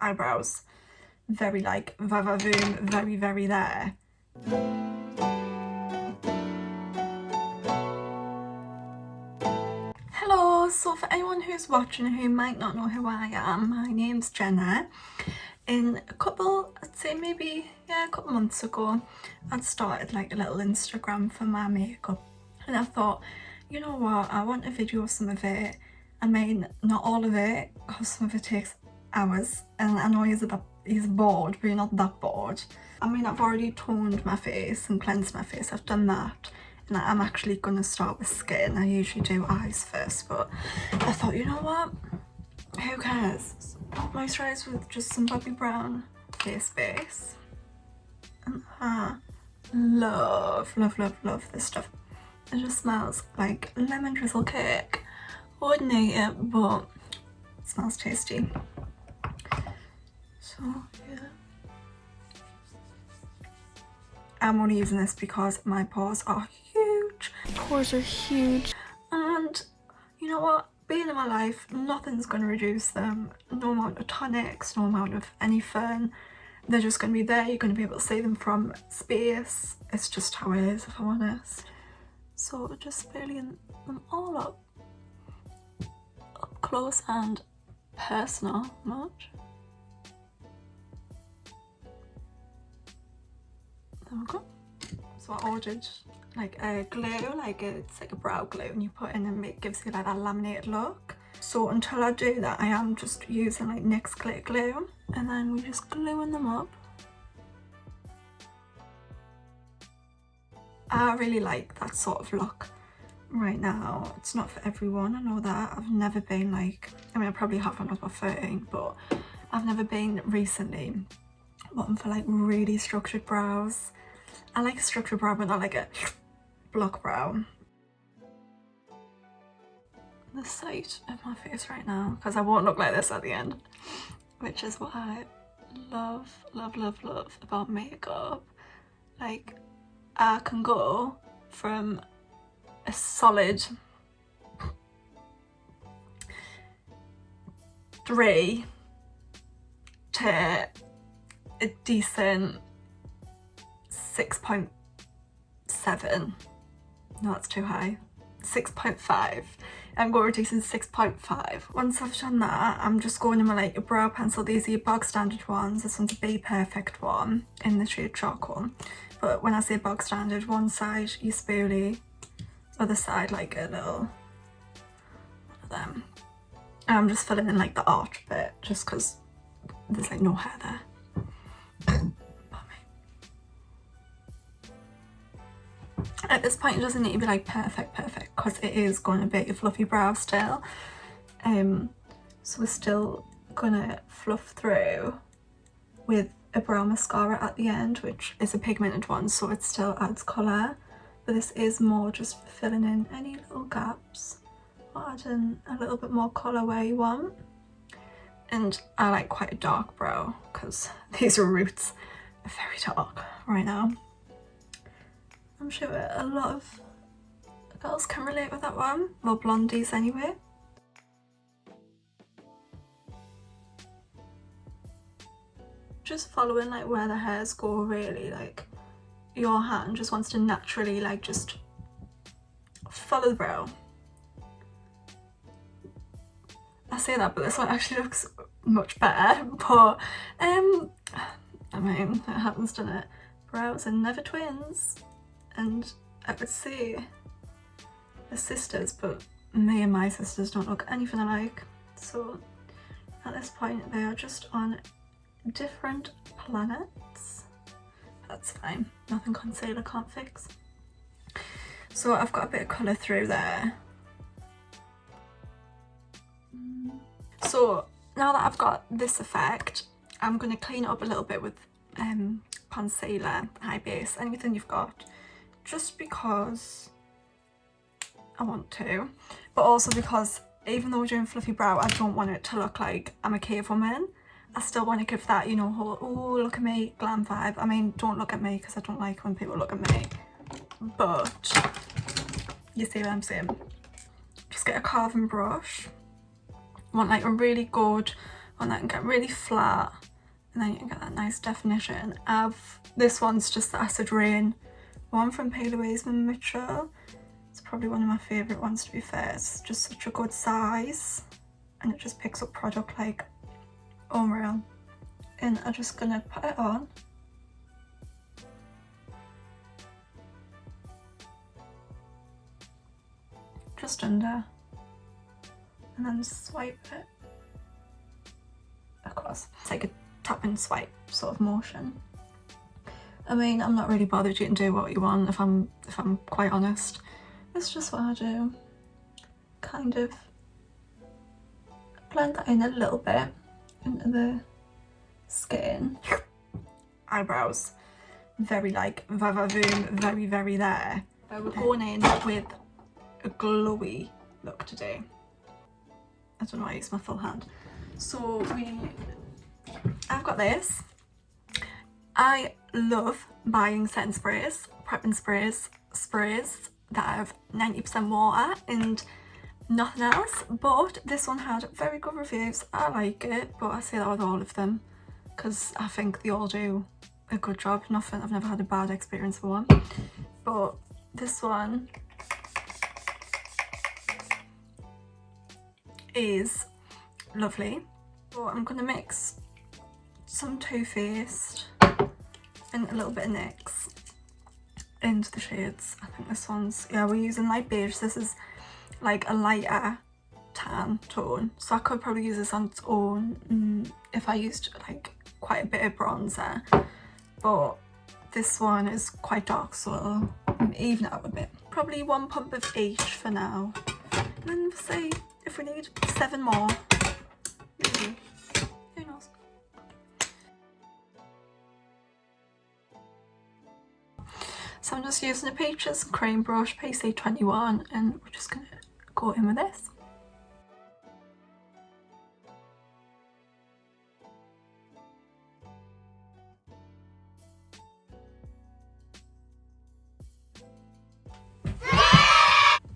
eyebrows. Very like va-va-voom, very, very there. Hello, so for anyone who's watching who might not know who I am, my name's Jenna. In a couple, I'd say maybe, yeah, a couple months ago, I'd started like a little Instagram for my makeup. And I thought, you know what, I want to video some of it. I mean, not all of it, because some of it takes hours. And I know he's bored, but you're not that bored. I mean, I've already toned my face and cleansed my face, I've done that. And I'm actually going to start with skin. I usually do eyes first, but I thought, you know what, who cares? Moisturise with just some Bobbi Brown face base. And I love, love, love, love this stuff. It just smells like lemon drizzle cake. Wouldn't eat it, but it smells tasty. So yeah, I'm only using this because my pores are huge. Pores are huge, and you know what? Being in my life, nothing's going to reduce them. No amount of tonics, no amount of anything. They're just going to be there. You're going to be able to see them from space. It's just how it is, if I'm honest. So just filling them all up close and personal much. There we go. So I ordered like a glue, it's like a brow glue, and you put in and it gives you like that laminated look. So until I do that, I am just using like NYX glitter glue, and then we're just gluing them up. I really like that sort of look right now. It's not for everyone, I know that. I've never been like, I mean I probably have when I was about 13, but I've never been recently looking for like really structured brows. I like a structured brow, but not like a block brow. The sight of my face right now, because I won't look like this at the end, which is what I love, love, love, love about makeup. Like, I can go from a solid 3 to a decent 6.7. No, that's too high. 6.5. I'm going to a decent 6.5. Once I've done that, I'm just going in with like a brow pencil. These are your bog standard ones. This one's a BPerfect one in the shade charcoal. But when I say bog standard, one side you spoolie, other side like a little one of them. And I'm just filling in like the arch bit, just because there's like no hair there. At this point, it doesn't need to be like perfect, because it is going to be a fluffy brow still. So we're still gonna fluff through with a brow mascara at the end, which is a pigmented one, so it still adds colour. But this is more just for filling in any little gaps, or adding a little bit more colour where you want. And I like quite a dark brow, because these roots are very dark right now. I'm sure a lot of girls can relate with that one, well, blondies anyway. Just following like where the hairs go, really. Like, your hand just wants to naturally like just follow the brow. I say that, but this one actually looks much better, but I mean, it happens, doesn't it? Brows are never twins. And I would say they're sisters, but me and my sisters don't look anything alike. So at this point, they are just on different planets. That's fine. Nothing concealer can't fix. So I've got a bit of colour through there. So now that I've got this effect, I'm going to clean it up a little bit with concealer, high base, anything you've got. Just because I want to, but also because even though we're doing fluffy brow, I don't want it to look like I'm a cave woman. I still want to give that, you know, whole, oh look at me glam vibe. I mean, don't look at me, because I don't like when people look at me, but you see what I'm saying. Just get a carving brush. I want like a really good and that can get really flat, and then you can get that nice definition. This one's just the Acid Rain one from Louise Mmmmitchell. It's probably one of my favourite ones, to be fair. It's just such a good size, and it just picks up product like unreal. And I'm just gonna put it on. Just under, and then swipe it across. It's like a tap and swipe sort of motion. I mean, I'm not really bothered, you can do what you want if I'm quite honest. It's just what I do. Kind of blend that in a little bit into the skin. Eyebrows, very like va-va-voom, very, very there. But we're going in with a glowy look today. I don't know why I use my full hand. So I've got this. I love buying setting sprays, prepping sprays that have 90% water and nothing else, but this one had very good reviews. I like it, but I say that with all of them because I think they all do a good job. I've never had a bad experience with one, but this one is lovely. So I'm going to mix some Too Faced and a little bit of NYX into the shades. I think this one's, yeah, we're using light beige. This is like a lighter tan tone, so I could probably use this on its own if I used like quite a bit of bronzer, but this one is quite dark, so I'll even it out a bit. Probably 1 pump of each for now, and then we'll see if we need 7 more. Maybe. Who knows? So I'm just using a Peaches cream brush, PC21, and we're just going to go in with this.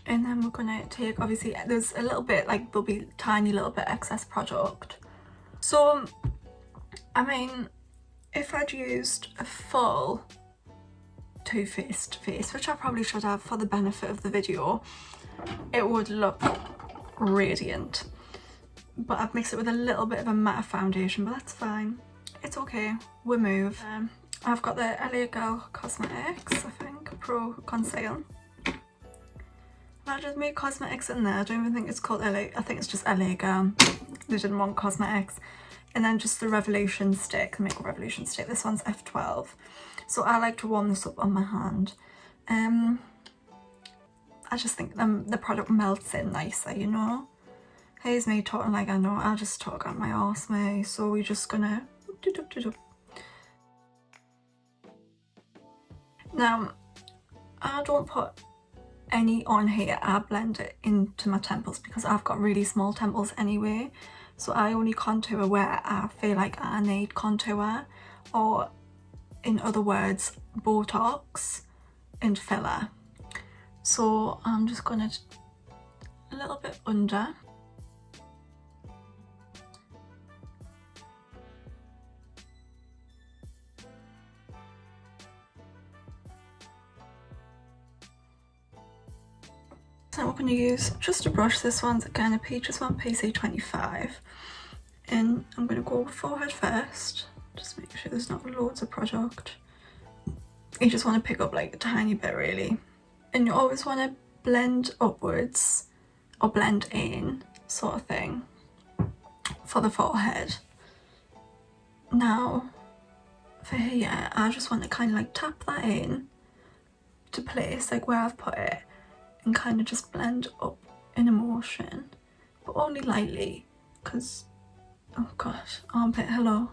And then we're going to take, obviously there's a little bit, like there'll be tiny little bit excess product. So, I mean, if I'd used a full Too Faced face, which I probably should have for the benefit of the video, it would look radiant. But I've mixed it with a little bit of a matte foundation, but that's fine. It's okay, we move. I've got the LA Girl Cosmetics, I think, Pro Conceal. I just made cosmetics in there. I don't even think it's called LA, I think it's just LA Girl. They didn't want cosmetics. And then just the Revolution stick, the Makeup Revolution stick. This one's F12. So I like to warm this up on my hand. I just think the product melts in nicer, you know. Here's me talking like I know, I just talk out my arse, mate. So we're just gonna Now, I don't put any on here, I blend it into my temples because I've got really small temples anyway. So I only contour where I feel like I need contour, or in other words, Botox and filler. So I'm just gonna a little bit under. So we're going to use just a brush. This one's again a Peaches one, PC25, and I'm going to go forehead first. Just make sure there's not loads of product. You just want to pick up like a tiny bit really, and you always want to blend upwards or blend in sort of thing for the forehead. Now for here, I just want to kind of like tap that in to place like where I've put it, and kind of just blend up in a motion, but only lightly because, oh gosh, armpit, hello.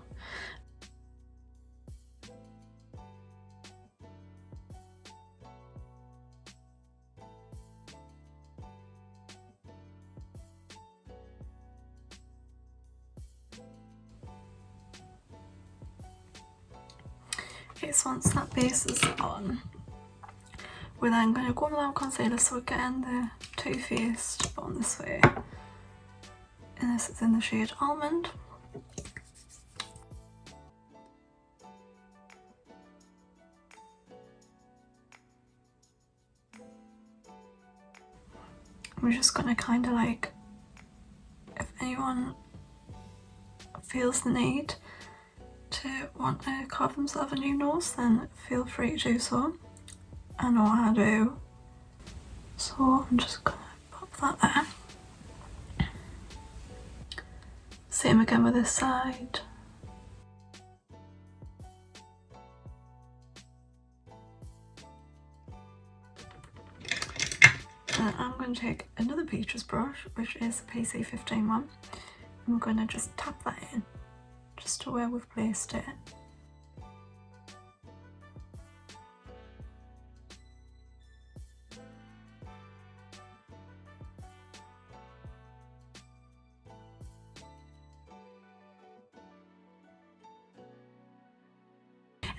Okay, so once that base is on, we're then going to go with our concealer, so we're getting the Too Faced on this way, and this is in the shade Almond. I'm just gonna kind of like, if anyone feels the need to want to carve themselves a new nose, then feel free to do so. I know I do. So I'm just gonna pop that there. Same again with this side. And I'm going to take another Peaches brush, which is the PC15 one, and we're going to just tap that in, just to where we've placed it.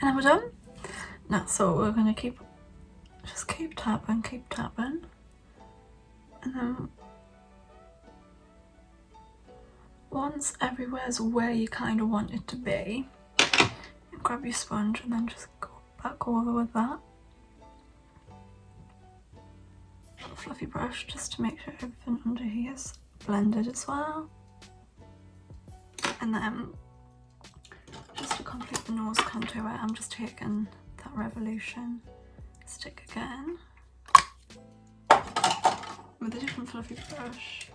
And then we're done. Now, so we're going to just keep tapping, and then once everywhere's where you kind of want it to be, you grab your sponge and then just go back over with that. Fluffy brush just to make sure everything under here is blended as well. And then just to complete the nose contour, I'm just taking that Revolution stick again with a different fluffy brush.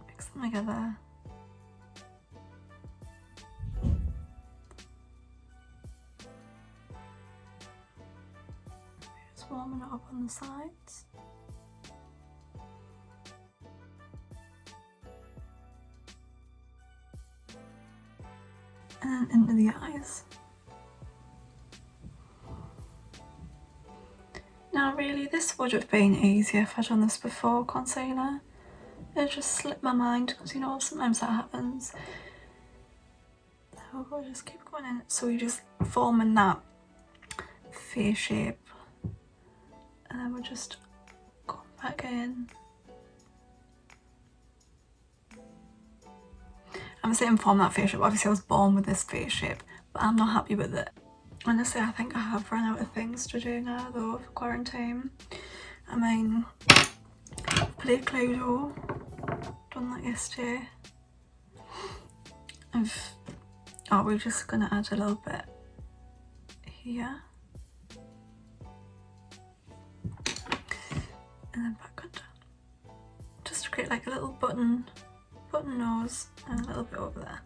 Mix them together. Just warming it up on the sides. And then into the eyes. Now really, this would have been easier if I'd done this before concealer. It just slipped my mind, because you know sometimes that happens. So we'll just keep going in. So you're just forming that face shape, and then we're just going back in. I'm saying form that face shape. Obviously I was born with this face shape, but I'm not happy with it. Honestly, I think I have run out of things to do now though for quarantine. I mean, played Cluedo, done that yesterday. We're just gonna add a little bit here. And then back under. Just to create like a little button nose and a little bit over there.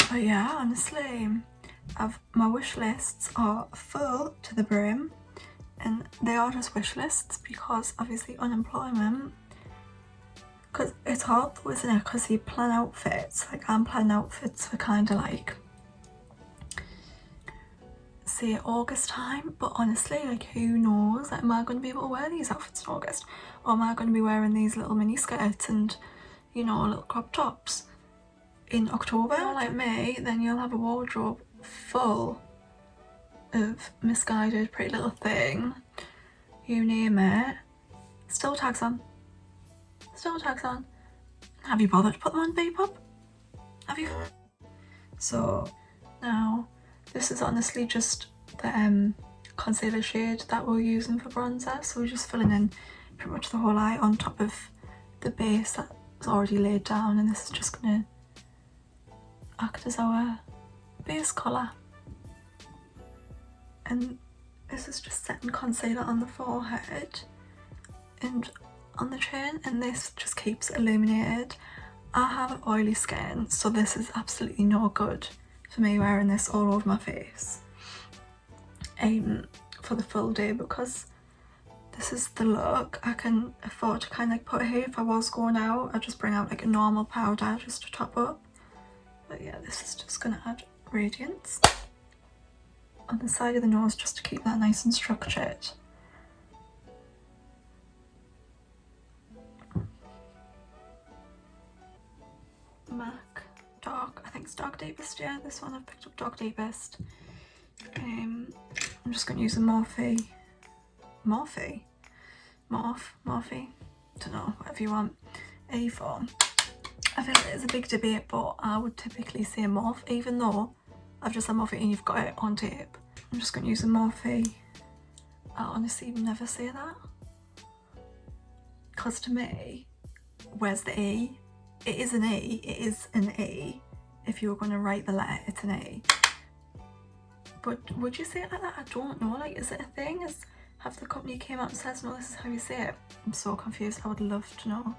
But yeah, honestly, my wish lists are full to the brim, and they are just wish lists because obviously unemployment, because it's hard though, isn't it, because you plan outfits, like I'm planning outfits for kind of like say August time, but honestly, like who knows, like am I going to be able to wear these outfits in August, or am I going to be wearing these little mini skirts and, you know, little crop tops in October? Like me, then you'll have a wardrobe full of Misguided, Pretty Little Thing, you name it. Still tags on. Have you bothered to put them on Depop? Have you? So now this is honestly just the concealer shade that we're using for bronzer, so we're just filling in pretty much the whole eye on top of the base that's already laid down, and this is just gonna act as our base colour. And this is just setting concealer on the forehead and on the chin, and this just keeps it illuminated. I have oily skin, so this is absolutely no good for me wearing this all over my face for the full day, because this is the look I can afford to kind of like put here. If I was going out, I'd just bring out like a normal powder just to top up. But yeah, this is just going to add radiance on the side of the nose just to keep that nice and structured. MAC Dark, I think it's Dark Deepest, yeah, this one I've picked up Dark Deepest. I'm just going to use a Morphe, don't know, whatever you want, A4. I feel like it's a big debate, but I would typically say Morphe, even though I've just said Morphe and you've got it on tape. I'm just going to use a Morphe I honestly never say that. Because to me, where's the E? It is an E. It is an E. If you were going to write the letter, it's an E. But would you say it like that? I don't know. Like, is it a thing? Have the company came out and says, no, this is how you say it? I'm so confused. I would love to know.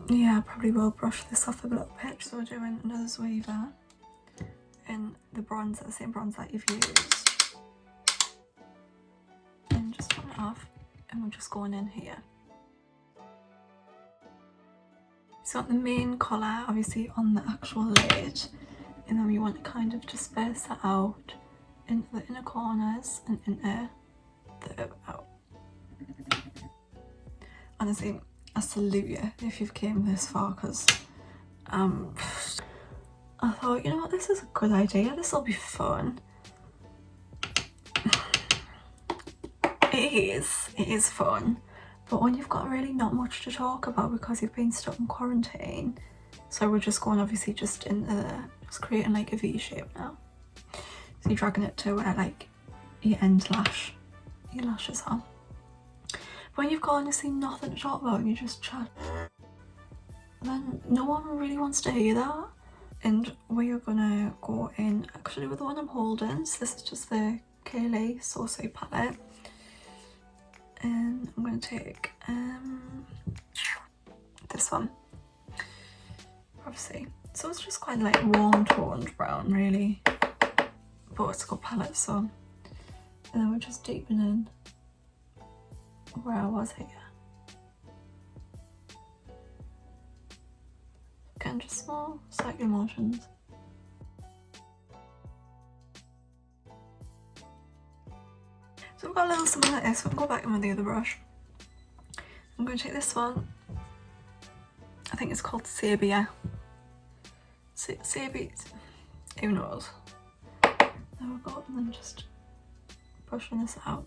Yeah, I probably will brush this off a little bit. So we're doing another Zwiever in the bronzer, the same bronze that you've used. And just run it off, and we're just going in here. So got the main colour obviously on the actual lid, and then we want to kind of disperse that out into the inner corners and into the out. Honestly, I salute you if you've came this far, because I thought, you know what, this is a good idea, this will be fun. It is fun, but when you've got really not much to talk about because you've been stuck in quarantine, so we're just going obviously just into the, just creating like a V shape now. So you're dragging it to where like your end lash, your lashes are. When you've got honestly nothing to talk about and you just chat, then no one really wants to hear that. And we are gonna go in actually with the one I'm holding. So this is just the Killawatt Saucy palette. And I'm gonna take this one, obviously. So it's just quite like warm toned brown really, but it's a good palette. So, and then we're just deepening where I was here. Again, just small, slightly motions. So we've got a little something like this. So we can go back in with the other brush. I'm going to take this one. I think it's called Sabia. Sabia, who knows? There we go, and then just brushing this out.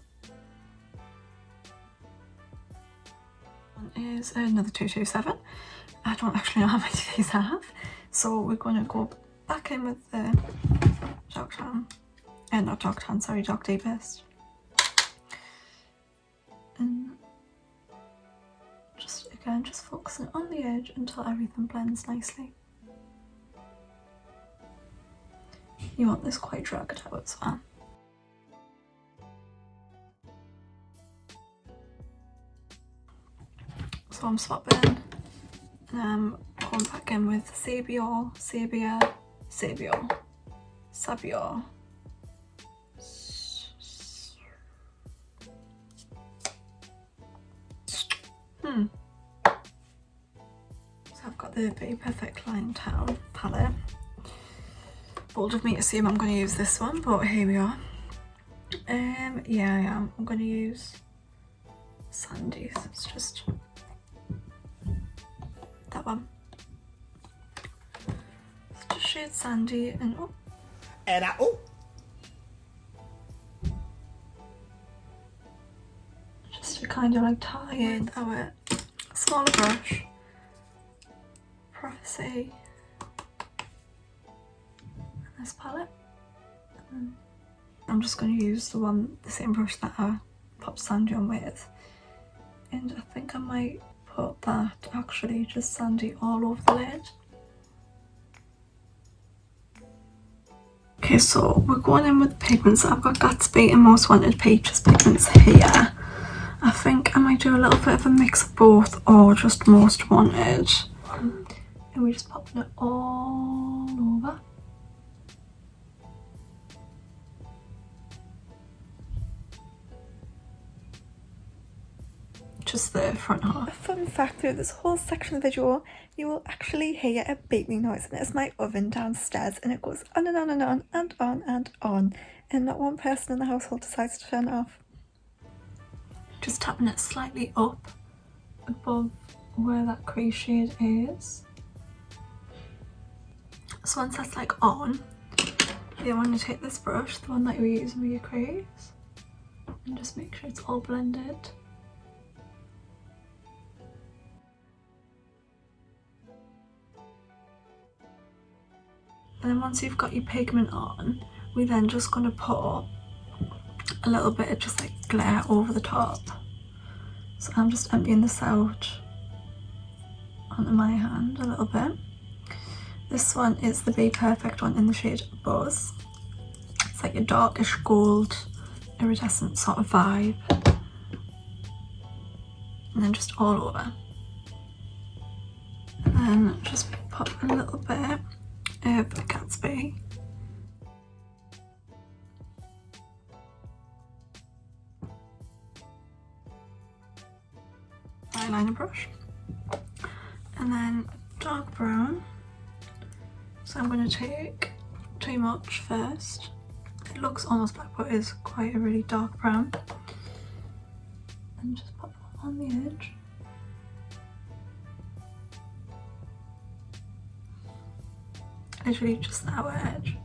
One is another 227. I don't actually know how many of these I have. So we're going to go back in with the Dark Tan. Not Dark Tan, sorry, Dark Deepest. And just again, just focusing on the edge until everything blends nicely. You want this quite dragged out as well. So I'm swapping, and I'm going back in with Sabia. So I've got the BPerfect Clientele palette. Bold of me to assume I'm going to use this one, but here we are. Yeah, I am. I'm going to use Sandy. So it's just that one. It's just shade Sandy and just to kind of like tie in our smaller brush, Prophecy, and this palette. And I'm just going to use the same brush that I popped Sandy on with, and I think I might put that actually just Sandy all over the lid. Okay, so we're going in with pigments. I've got Gatsby and Most Wanted Peaches pigments here. I think I might do a little bit of a mix of both, or just Most Wanted. And we're just popping it all over. Just the front half. A fun fact through this whole section of the video, you will actually hear a beeping noise, and it's my oven downstairs, and it goes on and on and on and on and on, and not one person in the household decides to turn it off. Just tapping it slightly up above where that crease shade is. So once that's like on, you want to take this brush, the one that you're using with your crease, and just make sure it's all blended. And then once you've got your pigment on, we're then just going to put a little bit of just like glare over the top. So I'm just emptying this out onto my hand a little bit. This one is the BPerfect one in the shade Buzz. It's like a darkish gold iridescent sort of vibe. And then just all over. And then just put a little bit of Gatsby. Eyeliner brush. And then dark brown. So I'm going to take too much first. It looks almost black but is quite a really dark brown. And just pop it on the edge. Literally just the outer edge.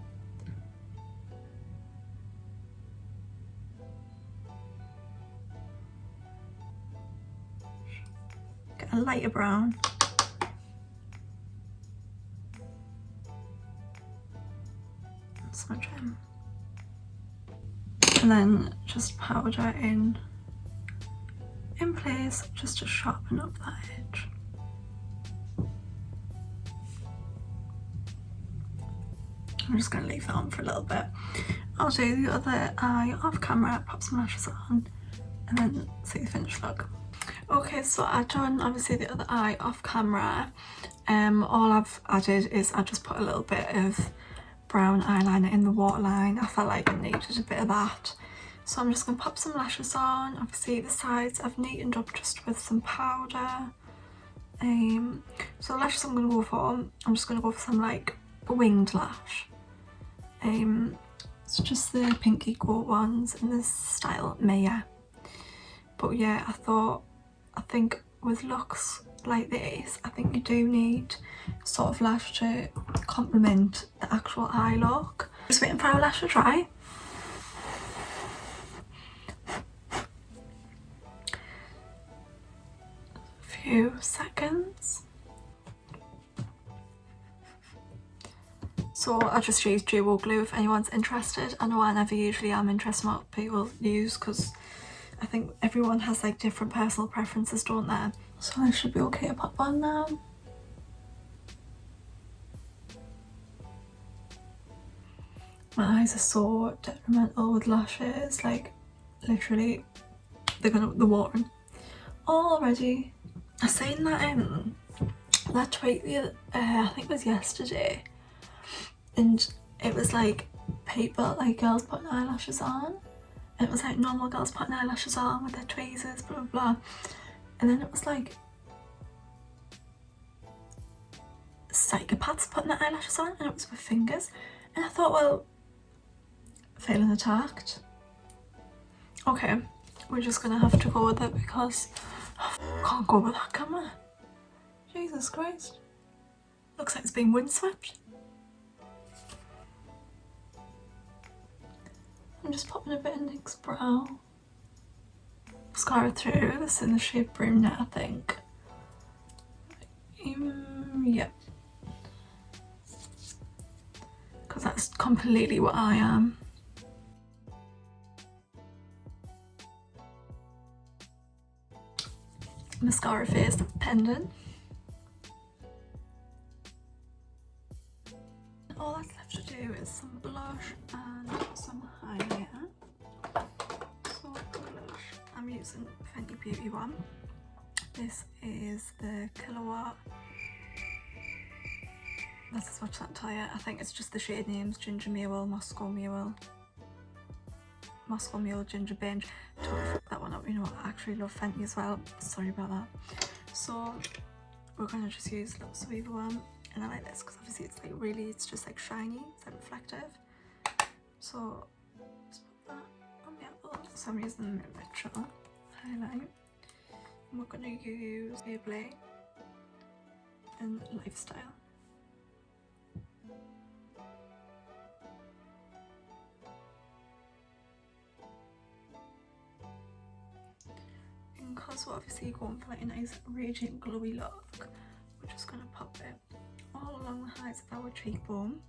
Get a lighter brown. Smudge in. And then just powder in place just to sharpen up that edge. I'm just going to leave that on for a little bit. I'll do the other eye off camera, pop some lashes on, and then see the finished look. Okay, so I've done obviously the other eye off camera. All I've added is I just put a little bit of brown eyeliner in the waterline. I felt like I needed a bit of that. So I'm just going to pop some lashes on. Obviously the sides I've neatened up just with some powder. So the lashes I'm going to go for, I'm just going to go for some like a winged lash. It's just the pinky gold ones in this style Maya. But yeah, I think with looks like this, I think you do need sort of lash to complement the actual eye look. Just waiting for our lash to dry. Few seconds. So I just used duo glue if anyone's interested. I know I never usually am interested in what people use because I think everyone has like different personal preferences, don't they? So I should be okay to pop on now. My eyes are so detrimental with lashes, like literally they're watering already. I seen that tweet the other, I think it was yesterday, and it was like people, like girls putting eyelashes on, and it was like normal girls putting eyelashes on with their tweezers, blah blah blah, and then it was like psychopaths putting their eyelashes on, and it was with fingers, and I thought, well, feeling attacked. Okay, we're just gonna have to go with it because I can't go with that camera. Jesus Christ. Looks like it's been windswept. I'm just popping a bit in Nick's brow. Mascara through. This is in the shade Brunette, I think. Yep. Because that's completely what I am. Mascara face pendant. All that's left to do is some blush and some highlighter. So blush, I'm using Fenty Beauty one. This is the Killawatt. Let's just watch that tell you. I think it's just the shade names: Ginger Mule, Moscow Mule, Ginger Binge. Totally fucked that one up. You know what? I actually love Fenty as well. Sorry about that. So we're gonna just use a little sweet one, and I like this because obviously it's like really, it's just like shiny, it's like reflective. So just put that on the apple. So I'm using the Mmmmitchell highlight, and we're gonna use Baebly in Lifestyle. Because we're obviously going for like a nice radiant glowy look, we're just going to pop it all along the heights of our cheekbone.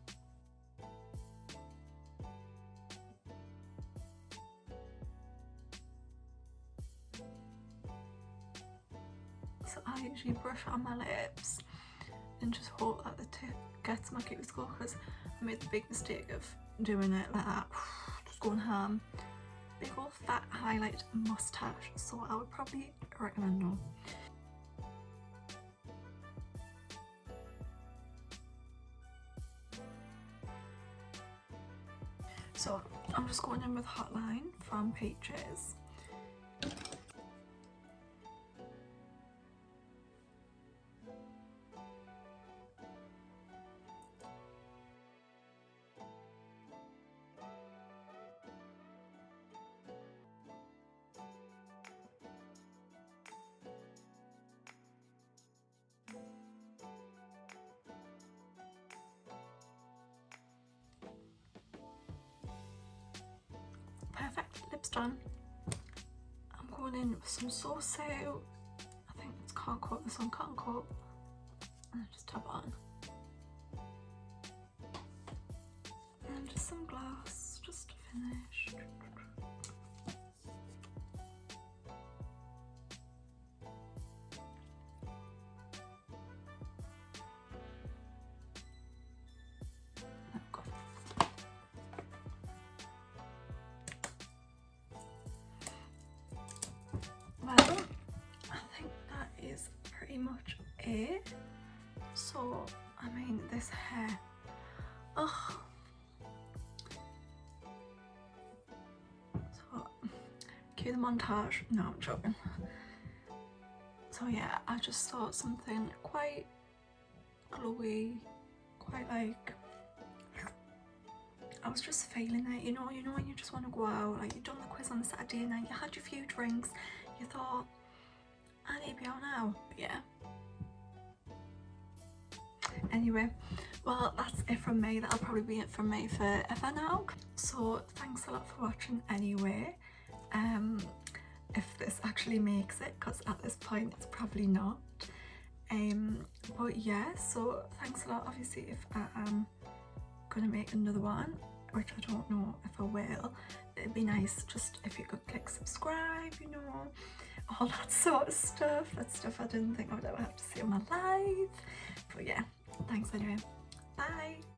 brush it on my lips and just hope that the tip gets my cuticle, because I made the big mistake of doing it like that, just going ham. Big old fat highlight mustache, so I would probably recommend no. So I'm just going in with Hotline from Peaches. Perfect, lips done. I'm going in with some sauce out. I think it's Can't Coat, this one Can't Coat. And just tap it on. And just some gloss, just to finish. Well, I think that is pretty much it. So, I mean, this hair, ugh. So, cue the montage. No, I'm joking. So yeah, I just thought something quite glowy, quite like, I was just feeling it, you know when you just want to go out, like you've done the quiz on the Saturday night, you had your few drinks, you thought, I need to be out now, but yeah. Anyway, well, that's it from me. That'll probably be it from me forever now. So thanks a lot for watching anyway. If this actually makes it, because at this point it's probably not. But yeah, so thanks a lot. Obviously, if I am gonna make another one, which I don't know if I will, it'd be nice just if you could click subscribe, you know, all that sort of stuff. That's stuff I didn't think I would ever have to see in my life. But yeah, thanks anyway. Bye.